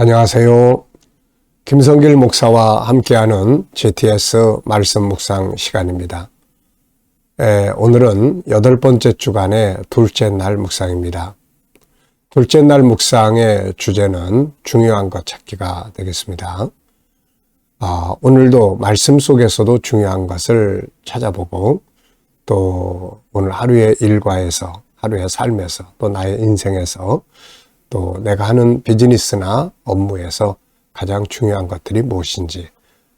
안녕하세요. 김성길 목사와 함께하는 GTS 말씀 묵상 시간입니다. 오늘은 8번째 주간의 둘째 날 묵상입니다. 둘째 날 묵상의 주제는 중요한 것 찾기가 되겠습니다. 오늘도 말씀 속에서도 중요한 것을 찾아보고 또 오늘 하루의 일과에서, 하루의 삶에서, 또 나의 인생에서 또 내가 하는 비즈니스나 업무에서 가장 중요한 것들이 무엇인지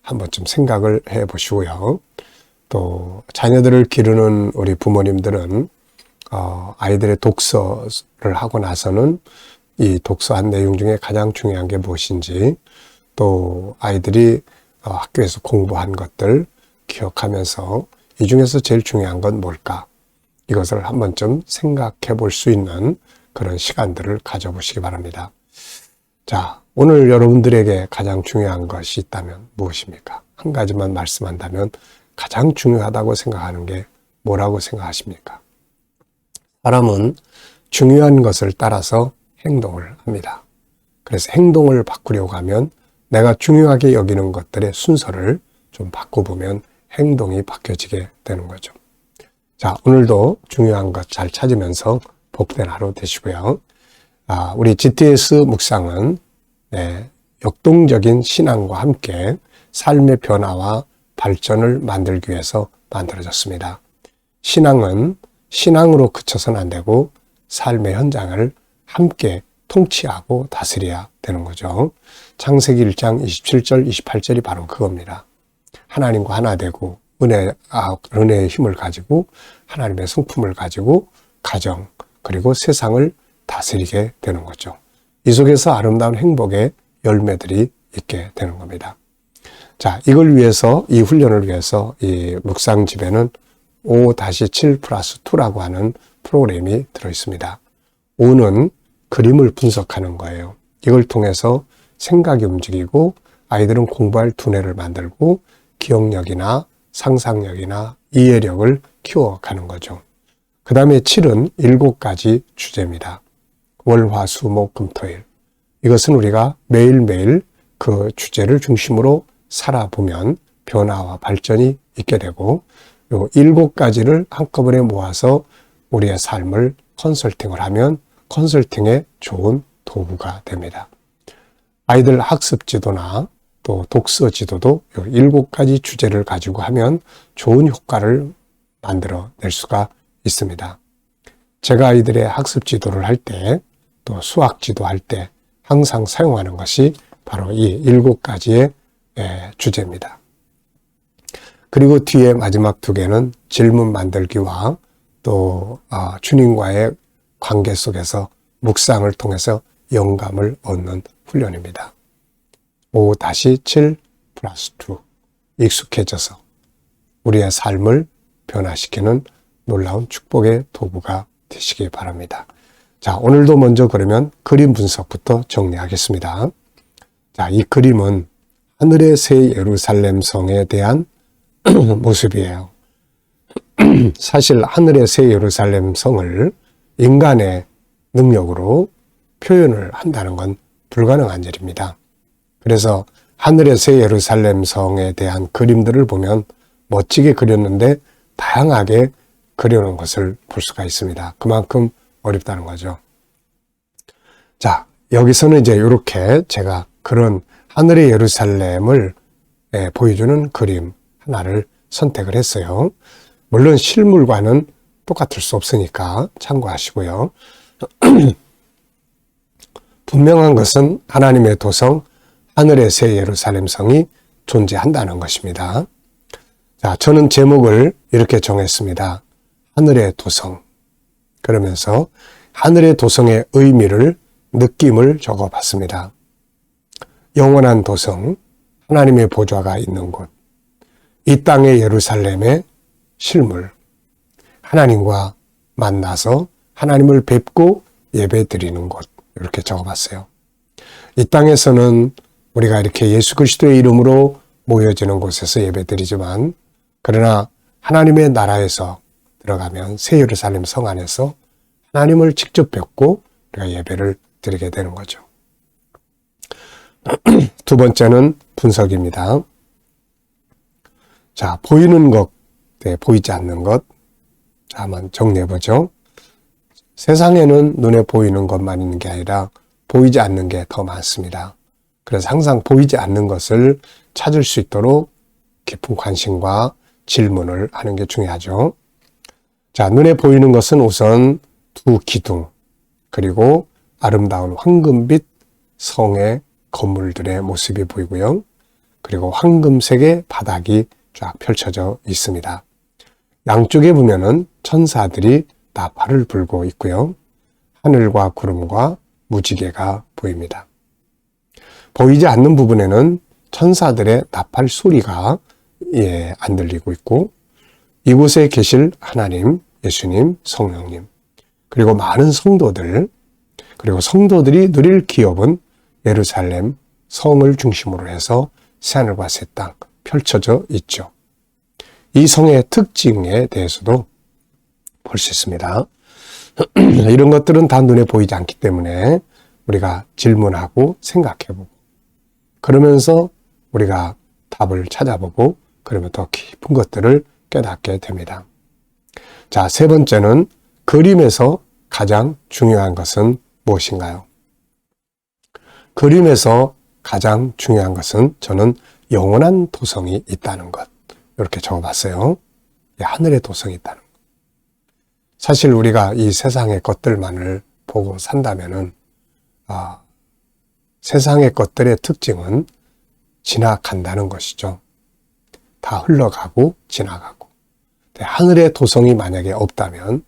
한 번쯤 생각을 해 보시고요. 또 자녀들을 기르는 우리 부모님들은 아이들의 독서를 하고 나서는 이 독서한 내용 중에 가장 중요한 게 무엇인지, 또 아이들이 학교에서 공부한 것들 기억하면서 이 중에서 제일 중요한 건 뭘까? 이것을 한 번쯤 생각해 볼 수 있는 그런 시간들을 가져보시기 바랍니다. 자, 오늘 여러분들에게 가장 중요한 것이 있다면 무엇입니까? 한 가지만 말씀한다면 가장 중요하다고 생각하는 게 뭐라고 생각하십니까? 사람은 중요한 것을 따라서 행동을 합니다. 그래서 행동을 바꾸려고 하면 내가 중요하게 여기는 것들의 순서를 좀 바꿔보면 행동이 바뀌어지게 되는 거죠. 자, 오늘도 중요한 것 잘 찾으면서 복된 하루 되시고요. 우리 GTS 묵상은 역동적인 신앙과 함께 삶의 변화와 발전을 만들기 위해서 만들어졌습니다. 신앙은 신앙으로 그쳐서는 안 되고 삶의 현장을 함께 통치하고 다스려야 되는 거죠. 창세기 1장 27절, 28절이 바로 그겁니다. 하나님과 하나 되고 은혜의 힘을 가지고 하나님의 성품을 가지고 가정, 그리고 세상을 다스리게 되는 거죠. 이 속에서 아름다운 행복의 열매들이 있게 되는 겁니다. 자, 이걸 위해서, 이 훈련을 위해서 이 묵상 집에는 5-7+2라고 하는 프로그램이 들어있습니다. 5는 그림을 분석하는 거예요. 이걸 통해서 생각이 움직이고 아이들은 공부할 두뇌를 만들고 기억력이나 상상력이나 이해력을 키워가는 거죠. 그 다음에 7은 7가지 주제입니다. 월, 화, 수, 목, 금, 토일. 이것은 우리가 매일매일 그 주제를 중심으로 살아보면 변화와 발전이 있게 되고, 요 7가지를 한꺼번에 모아서 우리의 삶을 컨설팅을 하면 컨설팅에 좋은 도구가 됩니다. 아이들 학습 지도나 또 독서 지도도 요 7가지 주제를 가지고 하면 좋은 효과를 만들어낼 수가 있습니다. 제가 아이들의 학습 지도를 할 때, 또 수학 지도할 때 항상 사용하는 것이 바로 이 7가지의 주제입니다. 그리고 뒤에 마지막 2개는 질문 만들기와 또 주님과의 관계 속에서 묵상을 통해서 영감을 얻는 훈련입니다. 5-7+2 익숙해져서 우리의 삶을 변화시키는 놀라운 축복의 도구가 되시기 바랍니다. 자, 오늘도 먼저 그러면 그림 분석부터 정리하겠습니다. 자, 이 그림은 하늘의 새 예루살렘 성에 대한 모습이에요. 사실 하늘의 새 예루살렘 성을 인간의 능력으로 표현을 한다는 건 불가능한 일입니다. 그래서 하늘의 새 예루살렘 성에 대한 그림들을 보면 멋지게 그렸는데 다양하게 그려놓은 것을 볼 수가 있습니다. 그만큼 어렵다는 거죠. 자, 여기서는 이제 이렇게 제가 그런 하늘의 예루살렘을 보여주는 그림 하나를 선택을 했어요. 물론 실물과는 똑같을 수 없으니까 참고하시고요. 분명한 것은 하나님의 도성, 하늘의 새 예루살렘 성이 존재한다는 것입니다. 자, 저는 제목을 이렇게 정했습니다. 하늘의 도성. 그러면서 하늘의 도성의 의미를, 느낌을 적어봤습니다. 영원한 도성, 하나님의 보좌가 있는 곳, 이 땅의 예루살렘의 실물, 하나님과 만나서 하나님을 뵙고 예배 드리는 곳, 이렇게 적어봤어요. 이 땅에서는 우리가 이렇게 예수 그리스도의 이름으로 모여지는 곳에서 예배 드리지만, 그러나 하나님의 나라에서 들어가면 새 예루살렘 성 안에서 하나님을 직접 뵙고 우리가 예배를 드리게 되는 거죠. 두 번째는 분석입니다. 자, 보이는 것, 네, 보이지 않는 것. 자, 한번 정리해보죠. 세상에는 눈에 보이는 것만 있는 게 아니라 보이지 않는 게 더 많습니다. 그래서 항상 보이지 않는 것을 찾을 수 있도록 깊은 관심과 질문을 하는 게 중요하죠. 자, 눈에 보이는 것은 우선 두 기둥, 그리고 아름다운 황금빛 성의 건물들의 모습이 보이고요. 그리고 황금색의 바닥이 쫙 펼쳐져 있습니다. 양쪽에 보면은 천사들이 나팔을 불고 있고요. 하늘과 구름과 무지개가 보입니다. 보이지 않는 부분에는 천사들의 나팔 소리가 안 들리고 있고, 이곳에 계실 하나님, 예수님, 성령님, 그리고 많은 성도들, 그리고 성도들이 누릴 기업은 예루살렘 성을 중심으로 해서 새하늘과 새 땅 펼쳐져 있죠. 이 성의 특징에 대해서도 볼 수 있습니다. 이런 것들은 다 눈에 보이지 않기 때문에 우리가 질문하고 생각해보고, 그러면서 우리가 답을 찾아보고, 그러면 더 깊은 것들을 깨닫게 됩니다. 자, 세 번째는 그림에서 가장 중요한 것은 무엇인가요? 그림에서 가장 중요한 것은 저는 영원한 도성이 있다는 것, 이렇게 적어봤어요. 하늘의 도성이 있다는 것. 사실 우리가 이 세상의 것들만을 보고 산다면은 세상의 것들의 특징은 지나간다는 것이죠. 다 흘러가고 지나가고. 하늘의 도성이 만약에 없다면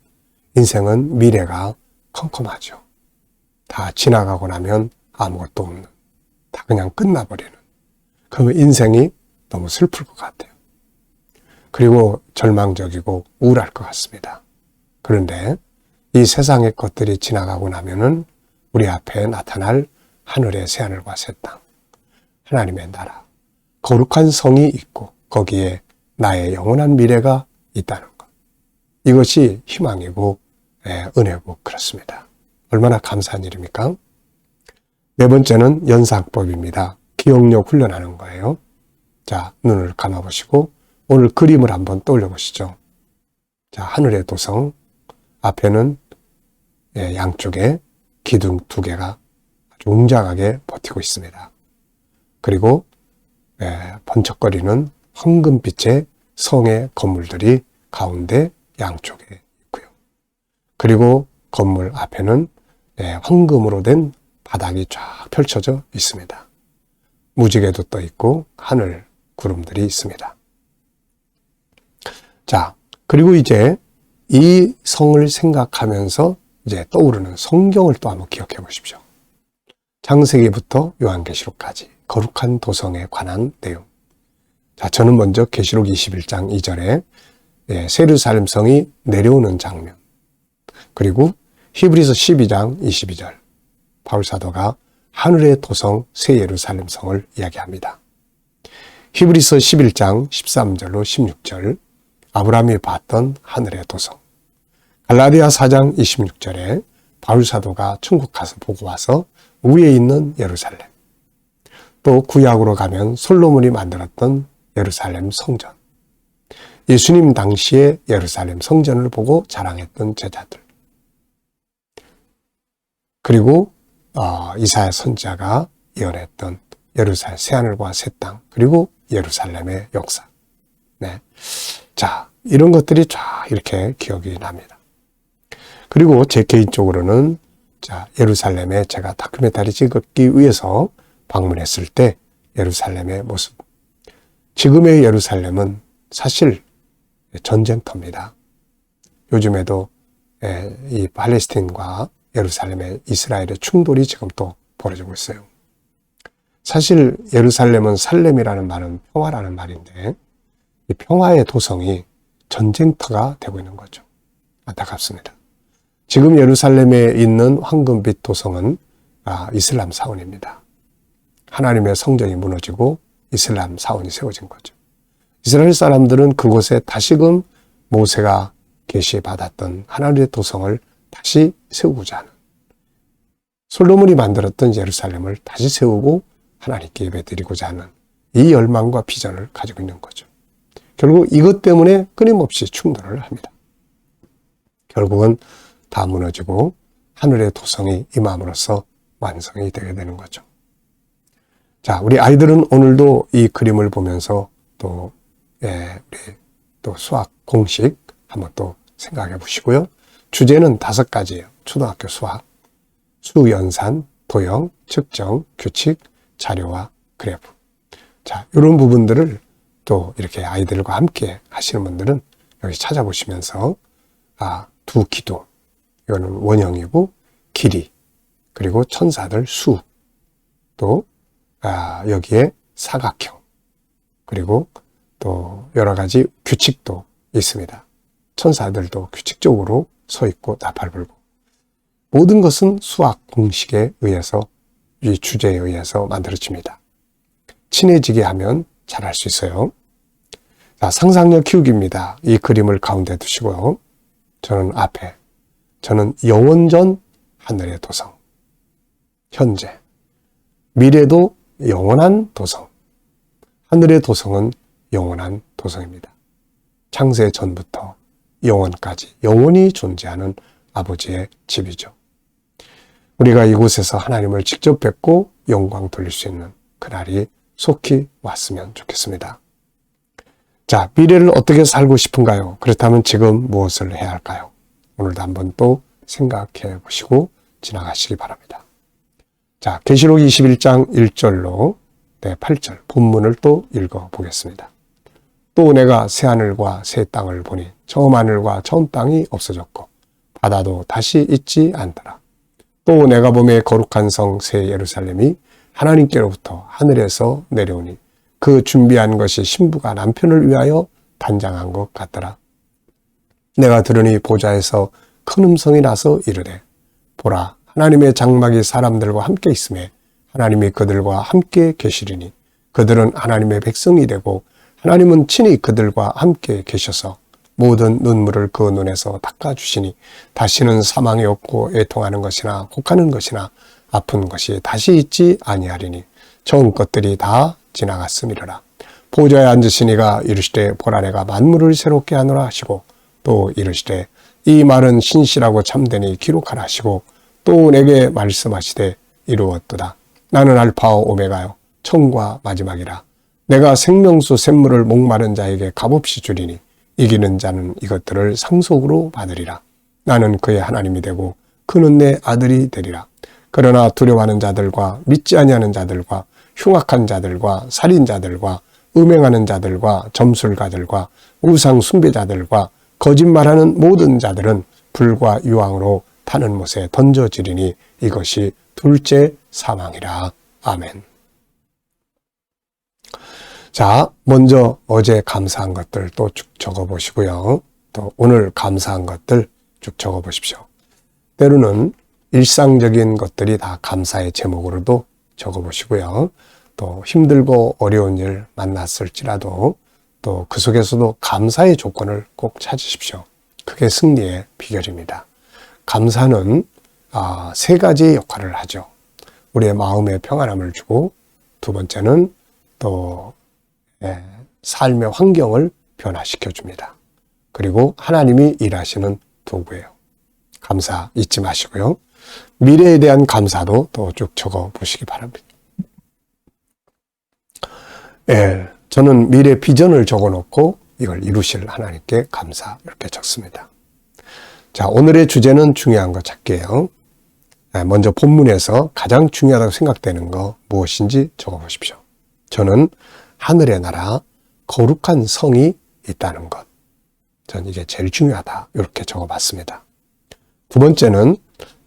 인생은 미래가 컴컴하죠. 다 지나가고 나면 아무것도 없는, 다 그냥 끝나버리는. 그러면 인생이 너무 슬플 것 같아요. 그리고 절망적이고 우울할 것 같습니다. 그런데 이 세상의 것들이 지나가고 나면은 우리 앞에 나타날 하늘의 새하늘과 새 땅, 하나님의 나라, 거룩한 성이 있고 거기에 나의 영원한 미래가 있다는 것. 이것이 희망이고 은혜고 그렇습니다. 얼마나 감사한 일입니까? 네 번째는 연상법입니다. 기억력 훈련하는 거예요. 자, 눈을 감아보시고 오늘 그림을 한번 떠올려 보시죠. 자, 하늘의 도성, 앞에는 양쪽에 기둥 두 개가 아주 웅장하게 버티고 있습니다. 그리고 번쩍거리는 황금빛의 성의 건물들이 가운데 양쪽에 있고요. 그리고 건물 앞에는 황금으로 된 바닥이 쫙 펼쳐져 있습니다. 무지개도 떠 있고 하늘 구름들이 있습니다. 자, 그리고 이제 이 성을 생각하면서 이제 떠오르는 성경을 또 한번 기억해 보십시오. 창세기부터 요한계시록까지 거룩한 도성에 관한 내용. 자, 저는 먼저 계시록 21장 2절에 세르살렘 성이 내려오는 장면, 그리고 히브리서 12장 22절 바울사도가 하늘의 도성 새 예루살렘 성을 이야기합니다. 히브리서 11장 13절로 16절 아브라함이 봤던 하늘의 도성, 갈라디아 4장 26절에 바울사도가 천국 가서 보고 와서 위에 있는 예루살렘, 또 구약으로 가면 솔로몬이 만들었던 예루살렘 성전, 예수님 당시에 예루살렘 성전을 보고 자랑했던 제자들, 그리고 이사야 선지자가 예언했던 예루살렘 새하늘과 새 땅, 그리고 예루살렘의 역사. 네. 자, 이런 것들이 쫙 이렇게 기억이 납니다. 그리고 제 개인적으로는 자, 예루살렘에 제가 다큐멘터리 찍기 위해서 방문했을 때 예루살렘의 모습. 지금의 예루살렘은 사실 전쟁터입니다. 요즘에도 이 팔레스타인과 예루살렘의 이스라엘의 충돌이 지금 또 벌어지고 있어요. 사실 예루살렘은 살렘이라는 말은 평화라는 말인데 이 평화의 도성이 전쟁터가 되고 있는 거죠. 안타깝습니다. 지금 예루살렘에 있는 황금빛 도성은 이슬람 사원입니다. 하나님의 성전이 무너지고 이슬람 사원이 세워진 거죠. 이스라엘 사람들은 그곳에 다시금 모세가 계시받았던 하나님의 도성을 다시 세우고자 하는, 솔로몬이 만들었던 예루살렘을 다시 세우고 하나님께 예배드리고자 하는 이 열망과 비전을 가지고 있는 거죠. 결국 이것 때문에 끊임없이 충돌을 합니다. 결국은 다 무너지고 하늘의 도성이 임함으로써 완성이 되게 되는 거죠. 자, 우리 아이들은 오늘도 이 그림을 보면서 또, 우리 또 수학 공식 한번 또 생각해 보시고요. 주제는 5가지예요. 초등학교 수학, 수, 연산, 도형, 측정, 규칙, 자료와 그래프. 자, 이런 부분들을 또 이렇게 아이들과 함께 하시는 분들은 여기 찾아보시면서 두 기둥, 이거는 원형이고 길이, 그리고 천사들 수, 또 여기에 사각형, 그리고 또 여러 가지 규칙도 있습니다. 천사들도 규칙적으로 서 있고 나팔 불고, 모든 것은 수학 공식에 의해서, 이 주제에 의해서 만들어집니다. 친해지게 하면 잘할 수 있어요. 자, 상상력 키우기입니다. 이 그림을 가운데 두시고요. 저는 영원전 하늘의 도성, 현재, 미래도 영원한 도성, 하늘의 도성은 영원한 도성입니다. 창세 전부터 영원까지 영원히 존재하는 아버지의 집이죠. 우리가 이곳에서 하나님을 직접 뵙고 영광 돌릴 수 있는 그날이 속히 왔으면 좋겠습니다. 자, 미래를 어떻게 살고 싶은가요? 그렇다면 지금 무엇을 해야 할까요? 오늘도 한번 또 생각해 보시고 지나가시기 바랍니다. 자, 계시록 21장 1절로 8절 본문을 또 읽어 보겠습니다. 또 내가 새 하늘과 새 땅을 보니 처음 하늘과 처음 땅이 없어졌고 바다도 다시 있지 않더라. 또 내가 보매 거룩한 성 새 예루살렘이 하나님께로부터 하늘에서 내려오니 그 준비한 것이 신부가 남편을 위하여 단장한 것 같더라. 내가 들으니 보좌에서 큰 음성이 나서 이르되 보라, 하나님의 장막이 사람들과 함께 있음에 하나님이 그들과 함께 계시리니 그들은 하나님의 백성이 되고 하나님은 친히 그들과 함께 계셔서 모든 눈물을 그 눈에서 닦아주시니 다시는 사망이 없고 애통하는 것이나 곡하는 것이나 아픈 것이 다시 있지 아니하리니 처음 것들이 다 지나갔음이로라. 보좌에 앉으시니가 이르시되 보라, 내가 만물을 새롭게 하노라 하시고 또 이르시되 이 말은 신실하고 참되니 기록하라 하시고 또 내게 말씀하시되 이루었도다. 나는 알파와 오메가요 처음과 마지막이라. 내가 생명수 샘물을 목마른 자에게 값없이 주리니 이기는 자는 이것들을 상속으로 받으리라. 나는 그의 하나님이 되고 그는 내 아들이 되리라. 그러나 두려워하는 자들과 믿지 아니하는 자들과 흉악한 자들과 살인자들과 음행하는 자들과 점술가들과 우상 숭배자들과 거짓말하는 모든 자들은 불과 유황으로 타는 못에 던져지리니 이것이 둘째 사망이라. 아멘. 자, 먼저 어제 감사한 것들 또 쭉 적어보시고요. 또 오늘 감사한 것들 쭉 적어보십시오. 때로는 일상적인 것들이 다 감사의 제목으로도 적어보시고요. 또 힘들고 어려운 일 만났을지라도 또 그 속에서도 감사의 조건을 꼭 찾으십시오. 그게 승리의 비결입니다. 감사는 3가지 역할을 하죠. 우리의 마음에 평안함을 주고, 두 번째는 또 삶의 환경을 변화시켜 줍니다. 그리고 하나님이 일하시는 도구예요. 감사 잊지 마시고요. 미래에 대한 감사도 또 쭉 적어 보시기 바랍니다. 저는 미래 비전을 적어 놓고 이걸 이루실 하나님께 감사 이렇게 적습니다. 자, 오늘의 주제는 중요한 거 찾기예요. 먼저 본문에서 가장 중요하다고 생각되는 거 무엇인지 적어 보십시오. 저는 하늘의 나라, 거룩한 성이 있다는 것. 저는 이게 제일 중요하다. 이렇게 적어봤습니다. 두 번째는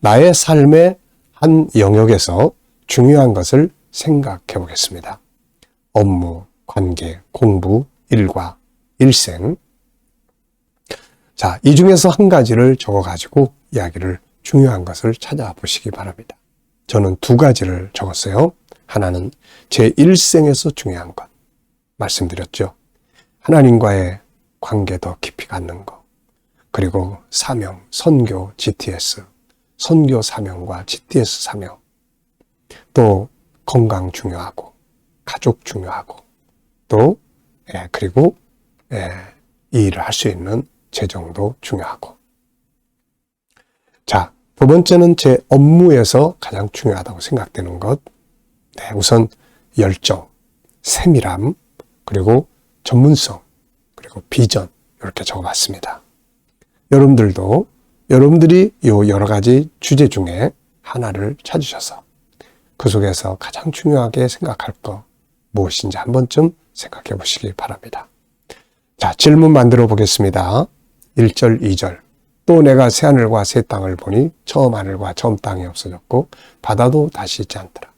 나의 삶의 한 영역에서 중요한 것을 생각해 보겠습니다. 업무, 관계, 공부, 일과, 일생. 자, 이 중에서 한 가지를 적어가지고 이야기를 중요한 것을 찾아보시기 바랍니다. 저는 2가지를 적었어요. 하나는 제 일생에서 중요한 것. 말씀드렸죠. 하나님과의 관계 더 깊이 갖는 것. 그리고 사명, 선교, GTS. 선교 사명과 GTS 사명. 또 건강 중요하고, 가족 중요하고, 또 그리고 이 일을 할 수 있는 재정도 중요하고. 자, 두 번째는 제 업무에서 가장 중요하다고 생각되는 것. 우선 열정, 세밀함, 그리고 전문성, 그리고 비전, 이렇게 적어봤습니다. 여러분들도 여러분들이 이 여러 가지 주제 중에 하나를 찾으셔서 그 속에서 가장 중요하게 생각할 것 무엇인지 한 번쯤 생각해 보시기 바랍니다. 자, 질문 만들어 보겠습니다. 1절, 2절. 또 내가 새하늘과 새 땅을 보니 처음 하늘과 처음 땅이 없어졌고 바다도 다시 있지 않더라.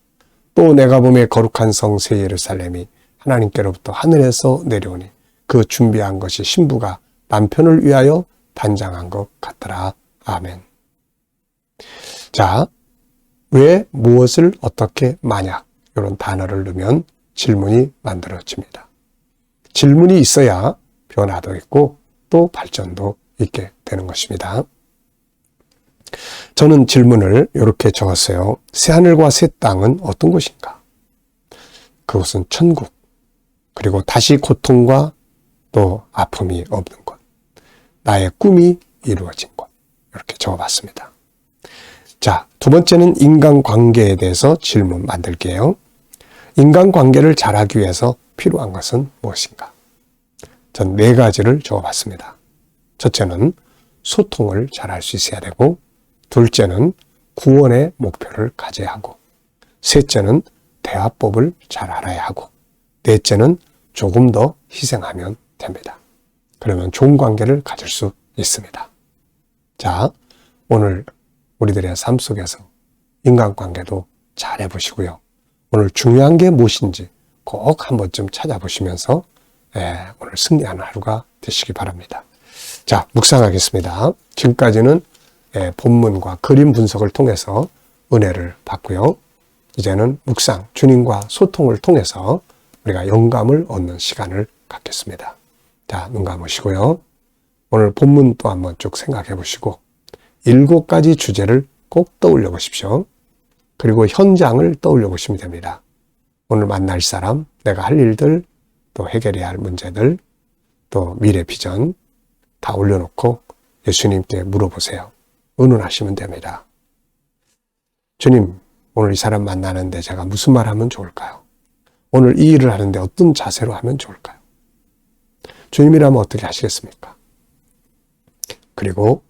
또 내가 보매 거룩한 성 새 예루살렘이 하나님께로부터 하늘에서 내려오니 그 준비한 것이 신부가 남편을 위하여 단장한 것 같더라. 아멘. 자, 왜, 무엇을, 어떻게, 만약 이런 단어를 넣으면 질문이 만들어집니다. 질문이 있어야 변화도 있고 또 발전도 있게 되는 것입니다. 저는 질문을 이렇게 적었어요. 새하늘과 새 땅은 어떤 곳인가? 그것은 천국, 그리고 다시 고통과 또 아픔이 없는 곳, 나의 꿈이 이루어진 곳, 이렇게 적어봤습니다. 자, 두 번째는 인간관계에 대해서 질문 만들게요. 인간관계를 잘하기 위해서 필요한 것은 무엇인가? 전 4가지를 적어봤습니다. 첫째는 소통을 잘할 수 있어야 되고, 둘째는 구원의 목표를 가져야 하고, 셋째는 대화법을 잘 알아야 하고, 넷째는 조금 더 희생하면 됩니다. 그러면 좋은 관계를 가질 수 있습니다. 자, 오늘 우리들의 삶 속에서 인간관계도 잘 해보시고요. 오늘 중요한 게 무엇인지 꼭 한 번쯤 찾아보시면서 오늘 승리하는 하루가 되시기 바랍니다. 자, 묵상하겠습니다. 지금까지는 본문과 그림 분석을 통해서 은혜를 받고요. 이제는 묵상, 주님과 소통을 통해서 우리가 영감을 얻는 시간을 갖겠습니다. 자, 눈 감으시고요. 오늘 본문 또 한번 쭉 생각해 보시고 7가지 주제를 꼭 떠올려 보십시오. 그리고 현장을 떠올려 보시면 됩니다. 오늘 만날 사람, 내가 할 일들, 또 해결해야 할 문제들, 또 미래 비전 다 올려놓고 예수님께 물어보세요. 의논하시면 됩니다. 주님, 오늘 이 사람 만나는데 제가 무슨 말 하면 좋을까요? 오늘 이 일을 하는데 어떤 자세로 하면 좋을까요? 주님이라면 어떻게 하시겠습니까? 그리고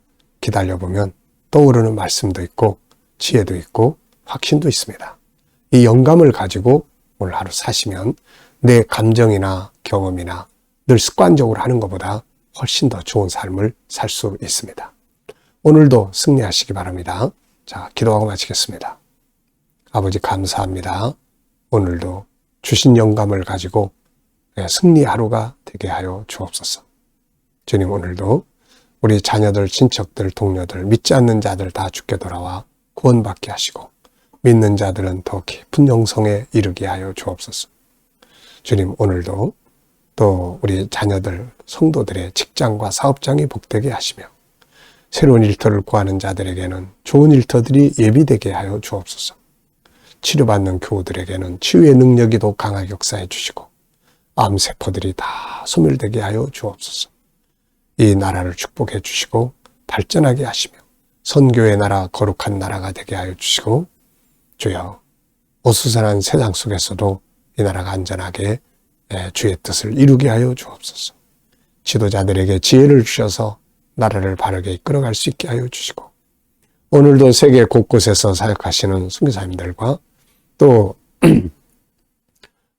기다려보면 떠오르는 말씀도 있고 지혜도 있고 확신도 있습니다. 이 영감을 가지고 오늘 하루 사시면 내 감정이나 경험이나 늘 습관적으로 하는 것보다 훨씬 더 좋은 삶을 살 수 있습니다. 오늘도 승리하시기 바랍니다. 자, 기도하고 마치겠습니다. 아버지 감사합니다. 오늘도 주신 영감을 가지고 승리 하루가 되게 하여 주옵소서. 주님, 오늘도 우리 자녀들, 친척들, 동료들, 믿지 않는 자들 다 주께 돌아와 구원받게 하시고 믿는 자들은 더 깊은 영성에 이르게 하여 주옵소서. 주님, 오늘도 또 우리 자녀들, 성도들의 직장과 사업장이 복되게 하시며 새로운 일터를 구하는 자들에게는 좋은 일터들이 예비되게 하여 주옵소서. 치료받는 교우들에게는 치유의 능력이 더 강하게 역사해 주시고 암세포들이 다 소멸되게 하여 주옵소서. 이 나라를 축복해 주시고 발전하게 하시며 선교의 나라, 거룩한 나라가 되게 하여 주시고 주여, 어수선한 세상 속에서도 이 나라가 안전하게 주의 뜻을 이루게 하여 주옵소서. 지도자들에게 지혜를 주셔서 나라를 바르게 이끌어갈 수 있게 하여 주시고 오늘도 세계 곳곳에서 사역하시는 선교사님들과 또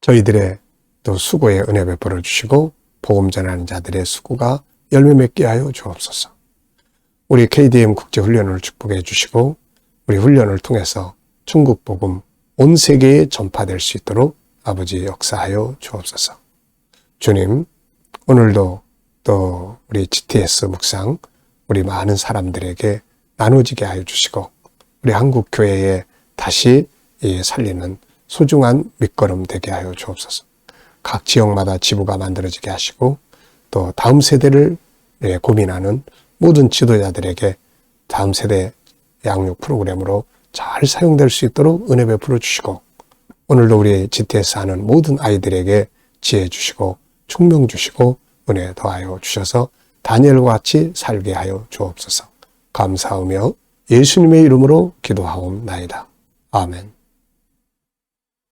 저희들의 또 수고에 은혜 베풀어 주시고 복음 전하는 자들의 수고가 열매 맺게 하여 주옵소서. 우리 KDM 국제훈련을 축복해 주시고 우리 훈련을 통해서 천국 복음 온 세계에 전파될 수 있도록 아버지 역사하여 주옵소서. 주님, 오늘도 또 우리 GTS 묵상 우리 많은 사람들에게 나눠지게 하여 주시고 우리 한국교회에 다시 살리는 소중한 밑거름 되게 하여 주옵소서. 각 지역마다 지부가 만들어지게 하시고 또 다음 세대를 고민하는 모든 지도자들에게 다음 세대 양육 프로그램으로 잘 사용될 수 있도록 은혜 베풀어 주시고 오늘도 우리 GTS 하는 모든 아이들에게 지혜 주시고 총명 주시고 은혜 더하여 주셔서 다니엘과 같이 살게 하여 주옵소서. 감사하며 예수님의 이름으로 기도하옵나이다. 아멘.